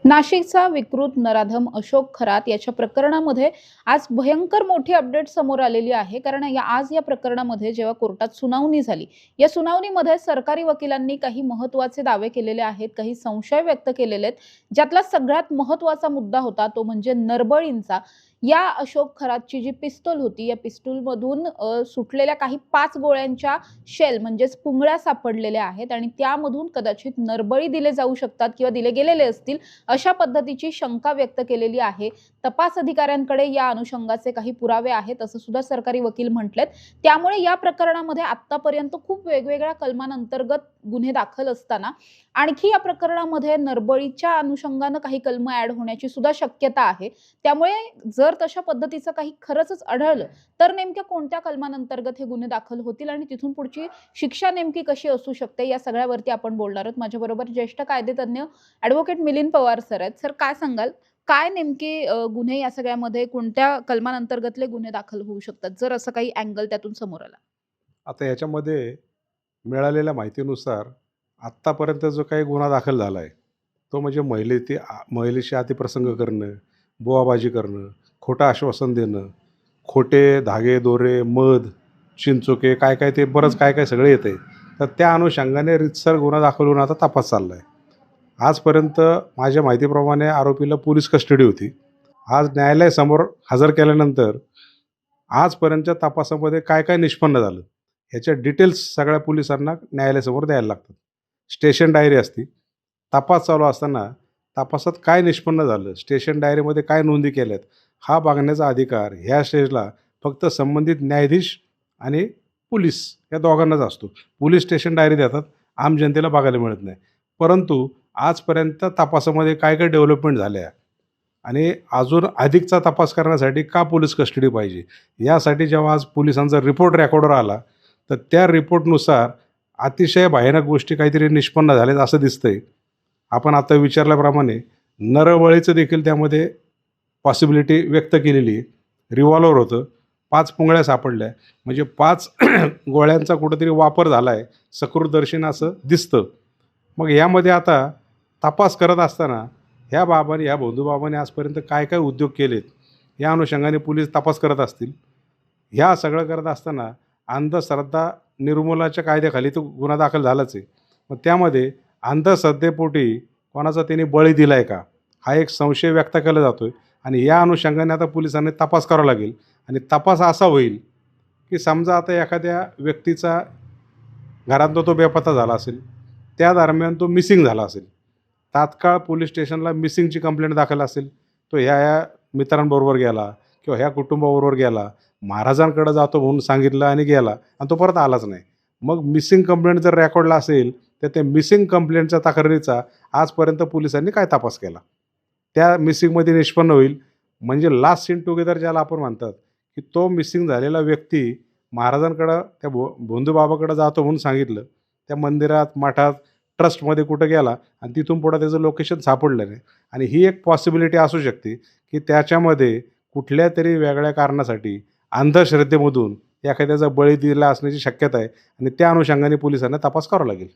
नाशिकचा विकृत नराधम अशोक खरात याच्या प्रकरणामध्ये आज भयंकर मोठी अपडेट समोर आलेली आहे। कारण आज या प्रकरणामध्ये जेव्हा कोर्टात सुनावणी झाली, या सुनावणीमध्ये सरकारी वकिलांनी काही महत्त्वाचे दावे केलेले आहेत, काही संशय व्यक्त केलेले आहेत। ज्यातला सगळ्यात महत्त्वाचा मुद्दा होता तो म्हणजे नरबळींचा। या अशोक खरातची जी पिस्तूल होती, या पिस्तूलमधून सुटलेल्या काही 5 गोळ्यांच्या शेल म्हणजेच पुंगळ्या सापडलेल्या आहेत आणि त्यामधून कदाचित नरबळी दिले जाऊ शकतात किंवा दिले गेलेले असतील, अशा पद्धतीची शंका व्यक्त केलेली आहे। तपास अधिकाऱ्यांकडे या अनुषंगाचे काही पुरावे आहेत असं सुद्धा सरकारी वकील म्हटलेत। त्यामुळे या प्रकरणामध्ये आतापर्यंत खूप वेगवेगळ्या कलमांअंतर्गत गुन्हे दाखल असताना आणखी या प्रकरणामध्ये नरबळीच्या अनुषंगाने काही कलम ऍड होण्याची सुद्धा शक्यता आहे। त्यामुळे जर तशा पद्धतीचं काही खरंच आढळलं तर नेमक्या कोणत्या कलमांअंतर्गत हे गुन्हे दाखल होतील आणि तिथून पुढची शिक्षा नेमकी कशी असू शकते, या सगळ्यावरती आपण बोलणार आहोत। माझ्याबरोबर ज्येष्ठ कायदेतज्ञ ॲडव्होकेट मिलिंद पवार सर आहेत। सर, काय सांगाल, काय नेमके गुन्हे या सगळ्यामध्ये कोणत्या कलमांअंतर्गतले गुन्हे दाखल होऊ शकतात, जर असं काही अँगल त्यातून समोर आला? आता याच्यामध्ये मिळालेल्या माहितीनुसार आत्तापर्यंत जो काही गुन्हा दाखल झाला आहे तो म्हणजे महिलेशी अतिप्रसंग करणं, बोवाबाजी करणं, खोटं आश्वासन देणं, खोटे धागे दोरे, मध, चिंचोके, काय काय ते बरंच काय काय सगळे येते। तर त्या अनुषंगाने रितसर गुन्हा दाखल होऊन आता तपास चालला आहे। आजपर्यंत माझ्या माहितीप्रमाणे आरोपीला पोलीस कस्टडी होती। आज न्यायालयासमोर हजर केल्यानंतर आजपर्यंतच्या तपासामध्ये काय काय निष्पन्न झालं ह्याच्या डिटेल्स सगळ्या पोलिसांना न्यायालयासमोर द्यायला लागतात। स्टेशन डायरी असती, तपास चालू असताना तपासात काय निष्पन्न झालं, स्टेशन डायरीमध्ये काय नोंदी केल्यात, हा बघण्याचा अधिकार ह्या स्टेजला फक्त संबंधित न्यायाधीश आणि पोलीस या दोघांनाच असतो। पोलीस स्टेशन डायरी देतात, आम जनतेला बघायला मिळत नाही। परंतु आजपर्यंत तपासामध्ये काय काय डेव्हलपमेंट झाल्या आणि अजून अधिकचा तपास करण्यासाठी का पोलीस कस्टडी पाहिजे, यासाठी जेव्हा आज पोलिसांचा रिपोर्ट रेकॉर्डर आला तर त्या रिपोर्टनुसार अतिशय भयानक गोष्टी काहीतरी निष्पन्न झाल्यात असं दिसतंय। आपण आता विचारल्याप्रमाणे नरबळीचं देखील त्यामध्ये पॉसिबिलिटी व्यक्त केलेली आहे। रिव्हॉल्वर होतं, 5 पुंगळ्या सापडल्या, म्हणजे 5 गोळ्यांचा कुठंतरी वापर झाला आहे सकृतदर्शन असं दिसतं। मग यामध्ये आता तपास करत असताना ह्या बंधूबाबांनी आजपर्यंत काय काय उद्योग केलेत या अनुषंगाने पोलीस तपास करत असतील। ह्या सगळं करत असताना अंधश्रद्धा निर्मूलनाच्या कायद्याखाली तो गुन्हा दाखल झालाच आहे। मग त्यामध्ये अंधश्रद्धेपोटी कोणाचा त्यांनी बळी दिला आहे का, हा एक संशय व्यक्त केला जातो आहे। आणि या अनुषंगाने आता पोलिसांनी तपास करावा लागेल आणि तपास असा होईल की समजा आता एखाद्या व्यक्तीचा घरातून तो बेपत्ता झाला असेल, त्या दरम्यान तो मिसिंग झाला असेल, तात्काळ पोलीस स्टेशनला मिसिंगची कंप्लेंट दाखल असेल, तो ह्या मित्रांबरोबर गेला किंवा ह्या कुटुंबाबरोबर गेला, महाराजांकडे जातो म्हणून सांगितलं आणि गेला आणि तो परत आलाच नाही। मग मिसिंग कंप्लेंट जर रेकॉर्डला असेल तर त्या मिसिंग कंप्लेंटच्या तक्रारीचा आजपर्यंत पोलिसांनी काय तपास केला, त्या मिसिंगमध्ये निष्पन्न होईल। म्हणजे लास्ट सीन टुगेदर ज्याला आपण म्हणतात की तो मिसिंग झालेला व्यक्ती महाराजांकडं त्या बंधूबाबाकडे जातो म्हणून सांगितलं, त्या मंदिरात, मठात, ट्रस्टमध्ये कुठं गेला आणि तिथून पुढं त्याचं लोकेशन सापडलं नाही। आणि ही एक पॉसिबिलिटी असू शकते की त्याच्यामध्ये कुठल्या तरी वेगळ्या कारणासाठी अंधश्रद्धेमधून एखाद्याचा बळी दिला असण्याची शक्यता आहे आणि त्या अनुषंगाने पोलिसांना तपास करावा लागेल।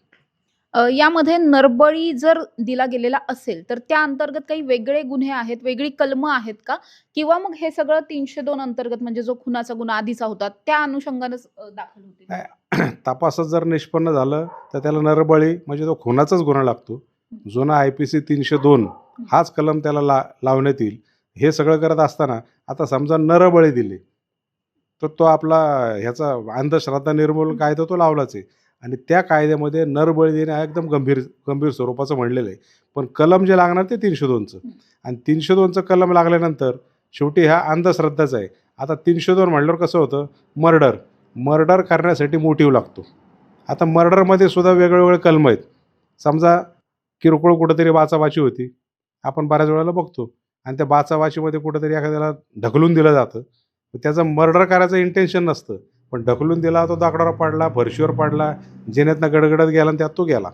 यामध्ये नरबळी जर दिला गेलेला असेल तर त्या अंतर्गत काही वेगळे गुन्हे आहेत, वेगळी कलमं आहेत का? किंवा मग हे सगळं 302 अंतर्गत म्हणजे जो खुनाचा गुन्हा आधीचा होता त्या अनुषंगानेच दाखल होतील? नाही, तपासात जर निष्पन्न झालं तर त्याला नरबळी म्हणजे तो खुनाचाच गुन्हा लागतो। जुना IPC 302 हाच कलम त्याला लावण्यात येईल। हे सगळं करत असताना आता समजा नरबळी दिली तर तो आपला ह्याचा अंधश्रद्धा निर्मूलन कायदा तो लावलाच आहे आणि त्या कायद्यामध्ये नरबळी देणे हा एकदम गंभीर स्वरूपाचं म्हणलेलं आहे। पण कलम जे लागणार ते 302चं आणि 302चं कलम लागल्यानंतर शेवटी हा अंधश्रद्धाच आहे। आता 302 म्हणल्यावर कसं होतं, मर्डर करण्यासाठी मोटिव्ह लागतो। आता मर्डरमध्ये सुद्धा वेगवेगळे कलम आहेत। समजा किरकोळ कुठंतरी बाचाबाची होती, आपण बऱ्याच वेळेला बघतो, आणि त्या बाचाबाचीमध्ये कुठंतरी एखाद्याला ढकलून दिलं जातं, त्याचं मर्डर करायचं इंटेन्शन नसतं, पण ढकलून दिला, तो दाकडावर पडला, फरशीवर पडला, जिन्यातनं गडगडत गेला आणि त्यात तो गेला,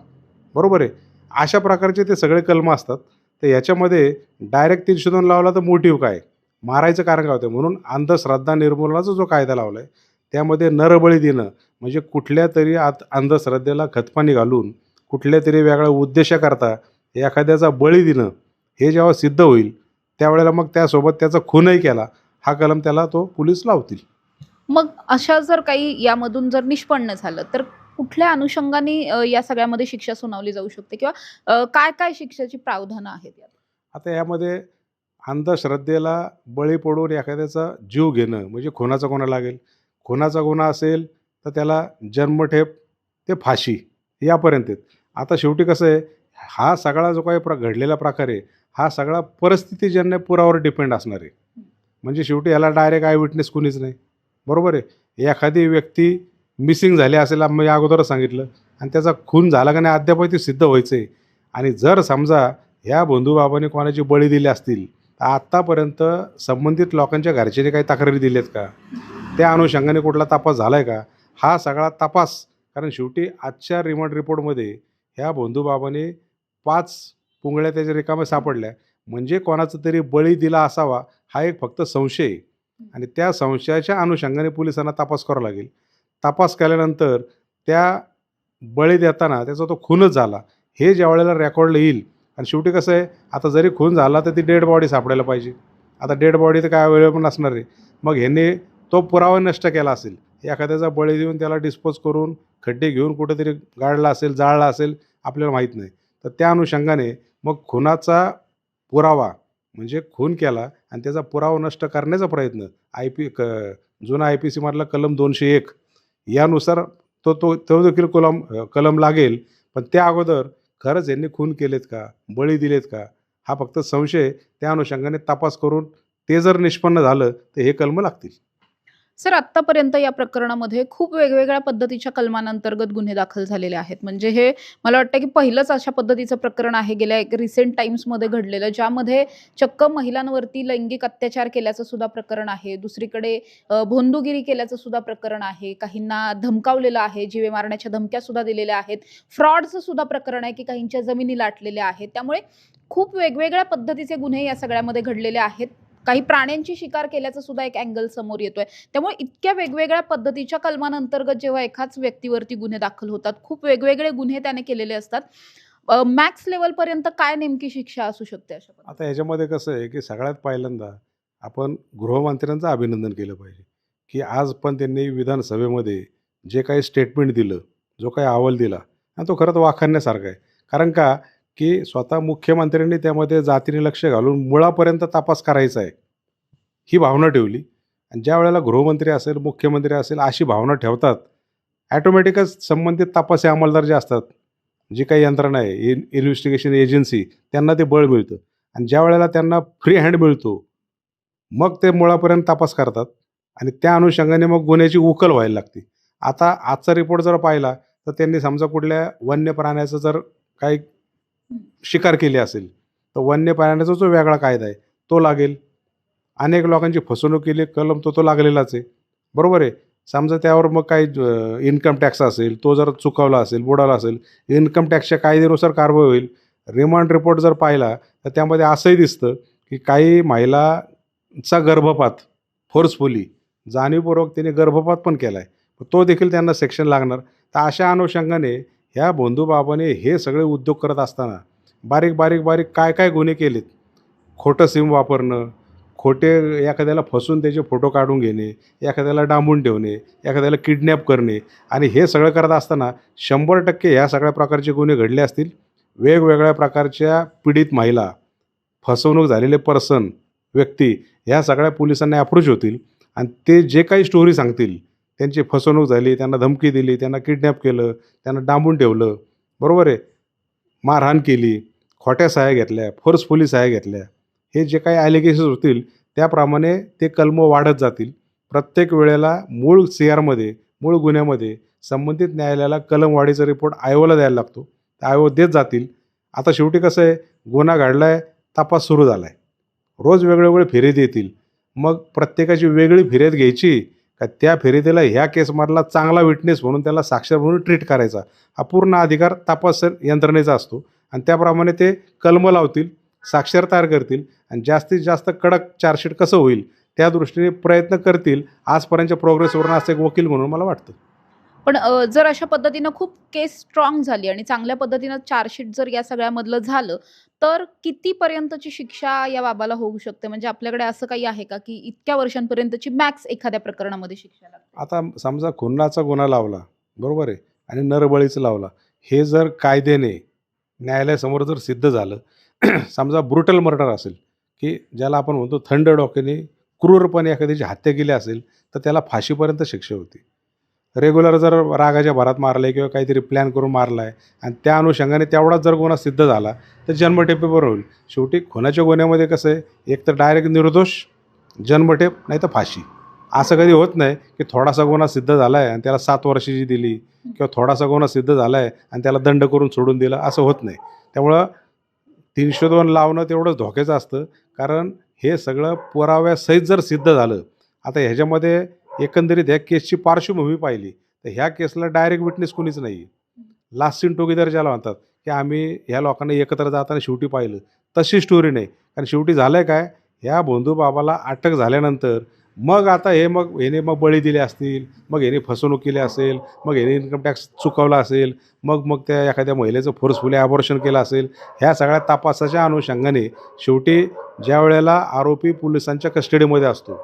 बरोबर आहे। अशा प्रकारचे ते सगळे कलम असतात। तर याच्यामध्ये डायरेक्ट 302 लावला तर मोटिव्ह काय, मारायचं कारण काय होतं, म्हणून अंधश्रद्धा निर्मूलनाचा जो कायदा लावला आहे त्यामध्ये नरबळी देणं म्हणजे कुठल्या तरी अंधश्रद्धेला खतपाणी घालून कुठल्या तरी वेगळ्या उद्देशाकरता एखाद्याचा बळी देणं हे जेव्हा सिद्ध होईल त्यावेळेला मग त्यासोबत त्याचा खूनही केला हा कलम त्याला तो पोलीस लावतील. मग अशा जर काही यामधून जर निष्पन्न झालं तर कुठल्या अनुषंगाने या सगळ्यामध्ये शिक्षा सुनावली जाऊ शकते किंवा काय काय शिक्षेची प्रावधानं आहेत यात? आता यामध्ये अंधश्रद्धेला बळी पडून एखाद्याचा जीव घेणं म्हणजे खुनाचा गुन्हा लागेल. खुनाचा गुन्हा असेल तर त्याला जन्मठेप ते फाशी यापर्यंत आहेत. आता शेवटी कसं आहे, हा सगळा जो काही घडलेला प्रकार आहे, हा सगळा परिस्थितीजन्य पुरावर डिपेंड असणार आहे. म्हणजे शेवटी याला डायरेक्ट आय विटनेस कुणीच नाही. बरोबर आहे. एखादी व्यक्ती मिसिंग झाली असेल, मी अगोदरच सांगितलं, आणि त्याचा खून झाला का नाही अद्यापही ते सिद्ध व्हायचं आहे. आणि जर समजा ह्या बंधुबाबांनी कोणाची बळी दिली असतील तर आत्तापर्यंत संबंधित लोकांच्या घरच्यांनी काही तक्रारी दिल्यात का? त्या अनुषंगाने कुठला तपास झाला आहे का? हा सगळा तपास, कारण शेवटी आजच्या रिमांड रिपोर्टमध्ये ह्या बंधुबाबांनी 5 पुंगळ्या त्याच्या रिकाम्या सापडल्या. म्हणजे कोणाचा तरी बळी दिला असावा हा एक फक्त संशय आहे. आणि त्या संशयाच्या अनुषंगाने पोलिसांना तपास करावा लागेल. तपास केल्यानंतर त्या बळी देताना त्याचा तो खूनच झाला हे ज्यावेळेला रेकॉर्डला येईल. आणि शेवटी कसं आहे, आता जरी खून झाला तर ती डेड बॉडी सापडायला पाहिजे. आता डेड बॉडी तर काय अवेलेबल नसणार आहे. मग ह्यांनी तो पुरावा नष्ट केला असेल, एखाद्याचा बळी देऊन त्याला डिस्पोज करून खड्डे घेऊन कुठेतरी गाडला असेल, जाळला असेल, आपल्याला माहीत नाही. तर त्या अनुषंगाने मग खुनाचा पुरावा म्हणजे खून केला आणि त्याचा पुरावा नष्ट करण्याचा प्रयत्न जुना IPC मधला कलम 201 यानुसार तो देखील कलम लागेल. पण त्या अगोदर खरंच यांनी खून केलेत का, बळी दिलेत का, हा फक्त संशय. त्या अनुषंगाने तपास करून ते जर निष्पन्न झालं तर हे कलम लागतील. सर, आत्तापर्यंत या प्रकरणामध्ये खूप वेगवेगळ्या पद्धतीच्या कलमांअंतर्गत गुन्हे दाखल झालेले आहेत. म्हणजे हे मला वाटतं की पहिलंच अशा पद्धतीचं प्रकरण आहे गेल्या एक रिसेंट टाइम्समध्ये घडलेलं, ज्यामध्ये चक्क महिलांवरती लैंगिक अत्याचार केल्याचं सुद्धा प्रकरण आहे. दुसरीकडे भोंदूगिरी केल्याचं सुद्धा प्रकरण आहे. काहींना धमकावलेलं आहे, जीवे मारण्याच्या धमक्या सुद्धा दिलेल्या आहेत. फ्रॉडचं सुद्धा प्रकरण आहे की काहींच्या जमिनी लाटलेल्या आहेत. त्यामुळे खूप वेगवेगळ्या पद्धतीचे गुन्हे या सगळ्यामध्ये घडलेले आहेत. काही प्राण्यांची शिकार केल्याचा सुद्धा एक अँगल समोर येतोय. त्यामुळे इतक्या वेगवेगळ्या पद्धतीच्या कलमांअंतर्गत जेव्हा एकाच व्यक्तीवरती गुन्हे दाखल होतात, खूप वेगवेगळे गुन्हे त्याने केलेले असतात. मॅक्स लेव्हलपर्यंत काय नेमकी शिक्षा असू शकते अशा पद्धतीने? आता ह्याच्यामध्ये कसं आहे की सगळ्यात पहिल्यांदा आपण गृहमंत्र्यांचं अभिनंदन केलं पाहिजे की आज पण त्यांनी विधानसभेमध्ये जे काही स्टेटमेंट दिलं, जो काही अहवाल दिला आणि तो खरंच वाखाणण्यासारखा आहे. कारण का की स्वतः मुख्यमंत्र्यांनी त्यामध्ये जातीने लक्ष घालून मुळापर्यंत तपास करायचा आहे ही भावना ठेवली. आणि ज्या वेळेला गृहमंत्री असेल, मुख्यमंत्री असेल अशी भावना ठेवतात, ॲटोमॅटिकच संबंधित तपासी अंमलदार जे असतात, जी काही यंत्रणा आहे, इन्व्हेस्टिगेशन एजन्सी, त्यांना ते बळ मिळतं. आणि ज्या वेळेला त्यांना फ्री हँड मिळतो, मग ते मुळापर्यंत तपास करतात आणि त्या अनुषंगाने मग गुन्ह्याची उकल व्हायला लागते. आता आजचा रिपोर्ट जर पाहिला तर त्यांनी समजा कुठल्या वन्य प्राण्याचं जर काही शिकार केली असेल, तर वन्य प्राण्याचा जो वेगळा कायदा आहे तो लागेल. अनेक लोकांची फसवणूक केली, कलम तो लागलेलाच आहे. बरोबर आहे. समजा त्यावर मग काही इन्कम टॅक्स असेल, तो जर चुकवला असेल, बुडाला असेल, इन्कम टॅक्सच्या कायद्यानुसार कारवाई होईल. रिमांड रिपोर्ट जर पाहिला तर त्यामध्ये असंही दिसतं की काही महिलांचा गर्भपात फोर्सफुली जाणीवपूर्वक त्याने गर्भपात पण केला आहे, तो देखील त्यांना सेक्शन लागणार. तर अशा अनुषंगाने ह्या बंधुबाबाने हे सगळे उद्योग करत असताना बारीक बारीक बारीक काय काय गुन्हे केलेत. खोटं सिम वापरणं, खोटे एखाद्याला फसून त्याचे फोटो काढून घेणे, एखाद्याला डांबून ठेवणे, एखाद्याला किडनॅप करणे, आणि हे सगळं करत असताना 100% ह्या सगळ्या प्रकारचे गुन्हे घडले असतील. वेगवेगळ्या प्रकारच्या पीडित महिला, फसवणूक झालेले पर्सन, व्यक्ती ह्या सगळ्या पोलिसांना अप्रोच होतील आणि ते जे काही स्टोरी सांगतील, त्यांची फसवणूक झाली, त्यांना धमकी दिली, त्यांना किडनॅप केलं, त्यांना डांबून ठेवलं, बरोबर आहे, मारहाण केली, खोट्या सह्या घेतल्या, फोर्सफुली सह्या घेतल्या, हे जे काही ॲलिगेशन्स होतील त्याप्रमाणे ते कलम वाढत जातील. प्रत्येक वेळेला मूळ CRमध्ये, मूळ गुन्ह्यामध्ये संबंधित न्यायालयाला कलमवाढीचा रिपोर्ट आयोगाला द्यायला लागतो. आयोग देत जातील. आता शेवटी कसं आहे, गुन्हा घडला आहे, तपास सुरू झाला आहे, रोज वेगवेगळे फिर्याद येतील. मग प्रत्येकाची वेगळी फिर्याद घ्यायची का त्या फिर्यादीला ह्या केसमधला चांगला विटनेस म्हणून त्याला साक्षर म्हणून ट्रीट करायचा, हा पूर्ण अधिकार तपास यंत्रणेचा असतो. आणि त्याप्रमाणे ते कलम लावतील, साक्षर तयार करतील आणि जास्तीत जास्त कडक चार्जशीट कसं होईल त्या दृष्टीने प्रयत्न करतील. आजपर्यंतच्या प्रोग्रेसवरून असं एक वकील म्हणून मला वाटतं. पण जर अशा पद्धतीनं खूप केस स्ट्रॉंग झाली आणि चांगल्या पद्धतीनं चार्जशीट जर या सगळ्यामधलं झालं, तर कितीपर्यंतची शिक्षा या बाबाला होऊ शकते? म्हणजे आपल्याकडे असं काही आहे का, की इतक्या वर्षांपर्यंतची मॅक्स एखाद्या प्रकरणामध्ये शिक्षा लागते? आता समजा खुनाचा गुन्हा लावला, बरोबर आहे, आणि नरबळीचं लावला. हे जर कायद्याने न्यायालयासमोर जर सिद्ध झालं, समजा ब्रुटल मर्डर असेल, की ज्याला आपण म्हणतो थंड डोक्याने क्रूरपणे एखाद्याची हत्या केली असेल, तर त्याला फाशीपर्यंत शिक्षा होती. रेग्युलर जर रागाच्या भरात मारलं किंवा काहीतरी प्लॅन करून मारला आहे आणि त्या अनुषंगाने तेवढाच जर गुन्हा सिद्ध झाला, तर जन्मठेपेवर होईल. शेवटी खुनाच्या गुन्ह्यामध्ये कसं आहे, एक तर डायरेक्ट निर्दोष, जन्मठेप, नाही तर फाशी. असं कधी होत नाही की थोडासा गुन्हा सिद्ध झाला आहे आणि त्याला 7 वर्षाची दिली किंवा थोडासा गुन्हा सिद्ध झाला आहे आणि त्याला दंड करून सोडून दिला, असं होत नाही. त्यामुळं 302 लावणं तेवढंच धोक्याचं असतं, कारण हे सगळं पुराव्यासहित जर सिद्ध झालं. आता ह्याच्यामध्ये एकंदरीत ह्या केसची पार्श्वभूमी पाहिली, तर ह्या केसला डायरेक्ट विटनेस कुणीच नाही आहे. लास्ट सीन टुगेदर ज्याला म्हणतात, की आम्ही ह्या लोकांना एकत्र जाताना शेवटी पाहिलं, तशी स्टोरी नाही. कारण शेवटी झालं आहे काय, ह्या भोंदू बाबाला अटक झाल्यानंतर मग आता ह्याने मग बळी दिले असतील, मग ह्याने फसवणूक केली असेल, मग ह्याने इन्कम टॅक्स चुकवला असेल, मग त्या एखाद्या महिलेचं फोर्सफुली ॲबॉर्शन केलं असेल. ह्या सगळ्या तपासाच्या अनुषंगाने शेवटी ज्या वेळेला आरोपी पोलिसांच्या कस्टडीमध्ये असतो,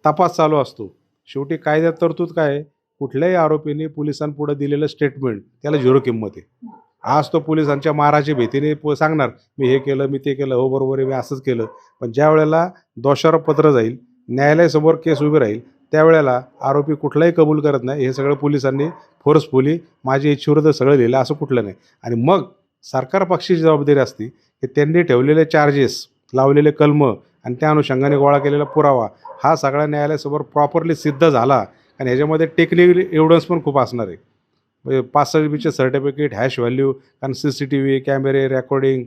तपास चालू असतो, शेवटी कायद्यात तरतूद काय आहे, कुठल्याही आरोपीने पोलिसांपुढे दिलेलं स्टेटमेंट त्याला 0 किंमत आहे. आज तो पोलिसांच्या माराच्या भीतीने सांगणार, मी हे केलं, मी ते केलं, हो बरोबर आहे, मी असंच केलं. पण ज्या वेळेला दोषारोप पत्र जाईल, न्यायालयासमोर केस उभी राहील, त्यावेळेला आरोपी कुठलाही कबूल करत नाही. हे सगळं पोलिसांनी फोर्सफुली माझ्या इच्छेविरुद्ध सगळं लिहिलं, असं कुठलं नाही. आणि मग सरकार पक्षाची जबाबदारी असते की त्यांनी ठेवलेले चार्जेस, लावलेले कलम आणि त्या अनुषंगाने गोळा केलेला पुरावा हा सगळा न्यायालयासमोर प्रॉपरली सिद्ध झाला. आणि ह्याच्यामध्ये टेक्निकल एव्हिडन्स पण खूप असणार आहे. म्हणजे 5-6 जीबीचे सर्टिफिकेट, हॅश व्हॅल्यू, कारण CCTV, कॅमेरे, रेकॉर्डिंग,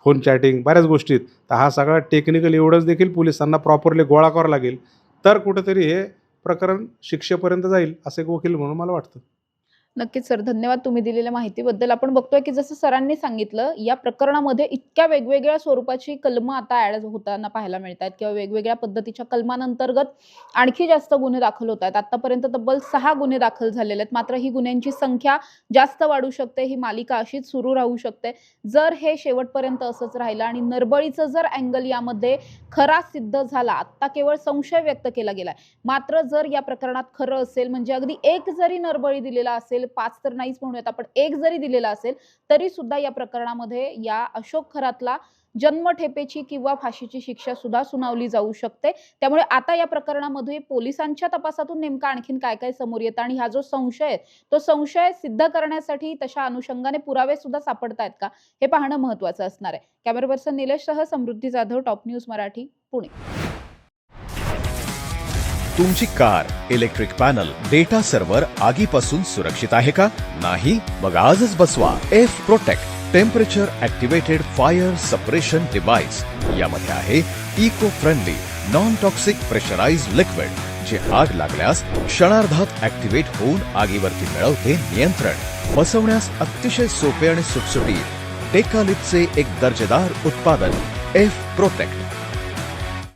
फोन चॅटिंग, बऱ्याच गोष्टीत. तर हा सगळा टेक्निकल एव्हिडन्स देखील पोलिसांना प्रॉपरली गोळा करावा लागेल, तर कुठेतरी हे प्रकरण शिक्षेपर्यंत जाईल, असं एक वकील म्हणून मला वाटतं. नक्कीच सर, धन्यवाद तुम्ही दिलेल्या माहितीबद्दल. आपण बघतोय की जसं सरांनी सांगितलं, या प्रकरणामध्ये इतक्या वेगवेगळ्या स्वरूपाची कलमं आता ॲड होताना पाहायला मिळतात किंवा वेगवेगळ्या पद्धतीच्या कलमांअंतर्गत आणखी जास्त गुन्हे दाखल होत आहेत. आतापर्यंत तब्बल 6 गुन्हे दाखल झालेले आहेत. मात्र ही गुन्ह्यांची संख्या जास्त वाढू शकते, ही मालिका अशीच सुरू राहू शकते. जर हे शेवटपर्यंत असंच राहिलं आणि नरबळीचं जर अँगल यामध्ये खरा सिद्ध झाला, आत्ता केवळ संशय व्यक्त केला गेलाय. मात्र जर या प्रकरणात खरं असेल, म्हणजे अगदी एक जरी नरबळी दिलेला असेल, 5 तर नाहीच म्हणूयात आपण, 1 जरी दिलेला असेल, तरी सुद्धा या प्रकरणामध्ये या अशोक खरातला जन्मठेपेची किंवा फाशीची शिक्षा सुद्धा सुनावली जाऊ शकते. त्यामुळे आता या प्रकरणामध्ये पोलिसांच्या तपासातून नेमकं आणखीन काय काय समोर येतं आणि हा जो संशय आहे, तो संशय सिद्ध करण्यासाठी तशा अनुषंगाने पुरावे सुद्धा सापडतायत का, हे पाहणं महत्त्वाचं असणार आहे. कॅमेरा पर्सन निलेशसह समृद्धी जाधव, टॉप न्यूज मराठी, पुणे. तुमची car, electric panel, data server आगीपासून सुरक्षित आहे का? नाही? मग आजच बसवा F protect temperature activated fire suppression device. यामध्ये आहे eco friendly non toxic pressurised liquid, जे आग लागल्यास क्षणार्धात ॲक्टिव्हेट होऊन आगीवरती मिळवते नियंत्रण. बसवण्यास अतिशय सोपे आणि सुटसुटीत टेकालिपचे एक दर्जेदार उत्पादन एफ प्रोटेक्ट.